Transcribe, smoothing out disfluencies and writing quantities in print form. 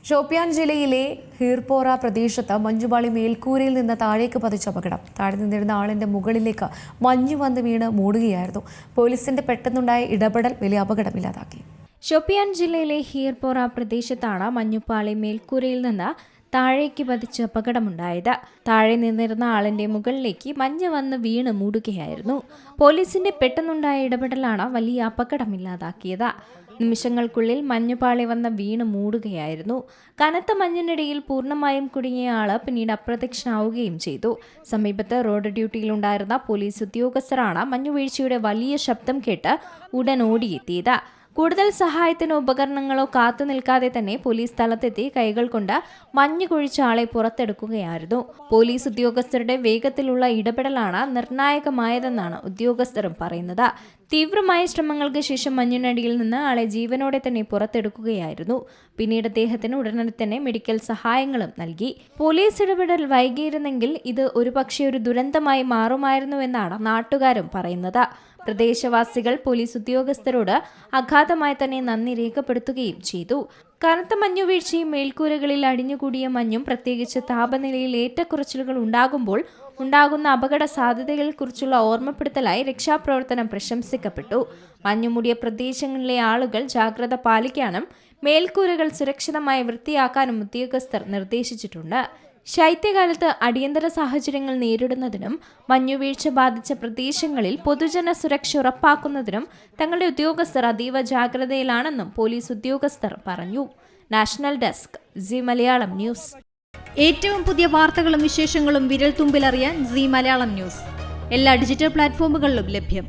ഷോപ്പിയാൻ ജില്ലയിലെ ഹീർപോറ പ്രദേശത്ത് മഞ്ഞുപാളി മേൽക്കൂരയിൽ നിന്ന് താഴേക്ക് പതിച്ച അപകടം. താഴെ നിന്നിരുന്ന ആളിന്റെ മുകളിലേക്ക് മഞ്ഞു വന്ന് വീണ് മൂടുകയായിരുന്നു. പോലീസിന്റെ പെട്ടെന്നുണ്ടായ ഇടപെടൽ വലിയ അപകടമില്ലാതാക്കി. ഷോപ്പിയാൻ ജില്ലയിലെ ഹീർപോറ പ്രദേശത്താണ് മഞ്ഞുപാളി മേൽക്കൂരയിൽ നിന്ന് താഴേക്ക് പതിച്ച് അപകടമുണ്ടായത്. താഴെ നിന്നിരുന്ന ആളിന്റെ മുകളിലേക്ക് മഞ്ഞ് വന്ന് വീണ് മൂടുകയായിരുന്നു. പോലീസിന്റെ പെട്ടെന്നുണ്ടായ ഇടപെടലാണ് വലിയ അപകടമില്ലാതാക്കിയത്. നിമിഷങ്ങൾക്കുള്ളിൽ മഞ്ഞുപാളി വന്ന് വീണ് മൂടുകയായിരുന്നു. കനത്ത മഞ്ഞിനിടയിൽ പൂർണ്ണമായും കുടുങ്ങിയ ആള് പിന്നീട് അപ്രത്യക്ഷനാവുകയും ചെയ്തു. സമീപത്ത് റോഡ് ഡ്യൂട്ടിയിലുണ്ടായിരുന്ന പോലീസ് ഉദ്യോഗസ്ഥരാണ് മഞ്ഞുവീഴ്ചയുടെ വലിയ ശബ്ദം കേട്ട് ഉടൻ ഓടിയെത്തിയത്. കൂടുതൽ സഹായത്തിന് ഉപകരണങ്ങളോ കാത്തു നിൽക്കാതെ തന്നെ പോലീസ് സ്ഥലത്തെത്തി കൈകൾ കൊണ്ട് മഞ്ഞ് കുഴിച്ച ആളെ പുറത്തെടുക്കുകയായിരുന്നു. പോലീസ് ഉദ്യോഗസ്ഥരുടെ വേഗത്തിലുള്ള ഇടപെടലാണ് നിർണായകമായതെന്നാണ് ഉദ്യോഗസ്ഥരും പറയുന്നത്. തീവ്രമായ ശ്രമങ്ങൾക്ക് ശേഷം മഞ്ഞിനടിയിൽ നിന്ന് ആളെ ജീവനോടെ തന്നെ പുറത്തെടുക്കുകയായിരുന്നു. പിന്നീട് അദ്ദേഹത്തിന് ഉടനടി തന്നെ മെഡിക്കൽ സഹായങ്ങളും നൽകി. പോലീസ് ഇടപെടൽ വൈകിയിരുന്നെങ്കിൽ ഇത് ഒരുപക്ഷെ ഒരു ദുരന്തമായി മാറുമായിരുന്നുവെന്നാണ് നാട്ടുകാരും പറയുന്നത്. പ്രദേശവാസികൾ പോലീസ് ഉദ്യോഗസ്ഥരോട് അഗാധമായി തന്നെ നന്ദി രേഖപ്പെടുത്തുകയും ചെയ്തു. കനത്ത മഞ്ഞുവീഴ്ചയും മേൽക്കൂരകളിൽ അടിഞ്ഞുകൂടിയ മഞ്ഞും പ്രത്യേകിച്ച് താപനിലയിൽ ഏറ്റക്കുറച്ചിലുകൾ ഉണ്ടാകുമ്പോൾ ഉണ്ടാകുന്ന അപകട സാധ്യതകളെക്കുറിച്ചുള്ള ഓർമ്മപ്പെടുത്തലായി രക്ഷാപ്രവർത്തനം പ്രശംസിക്കപ്പെട്ടു. മഞ്ഞുമൂടിയ പ്രദേശങ്ങളിലെ ആളുകൾ ജാഗ്രത പാലിക്കാനും മേൽക്കൂരകൾ സുരക്ഷിതമായി വൃത്തിയാക്കാനും ഉദ്യോഗസ്ഥർ നിർദ്ദേശിച്ചിട്ടുണ്ട്. ശൈത്യകാലത്ത് അടിയന്തര സാഹചര്യങ്ങൾ നേരിടുന്നതിനും മഞ്ഞുവീഴ്ച ബാധിച്ച പ്രദേശങ്ങളിൽ പൊതുജന സുരക്ഷ ഉറപ്പാക്കുന്നതിനും തങ്ങളുടെ ഉദ്യോഗസ്ഥർ അതീവ ജാഗ്രതയിലാണെന്നും പോലീസ് ഉദ്യോഗസ്ഥർ പറഞ്ഞു. National desk C Malayalam news. ഏറ്റവും പുതിയ വാർത്തകളും വിശേഷങ്ങളും വിരൽ തുമ്പിലറിയാൻ സി മലയാളം ന്യൂസ് എല്ലാ ഡിജിറ്റൽ പ്ലാറ്റ്ഫോമുകളിലും ലഭ്യം.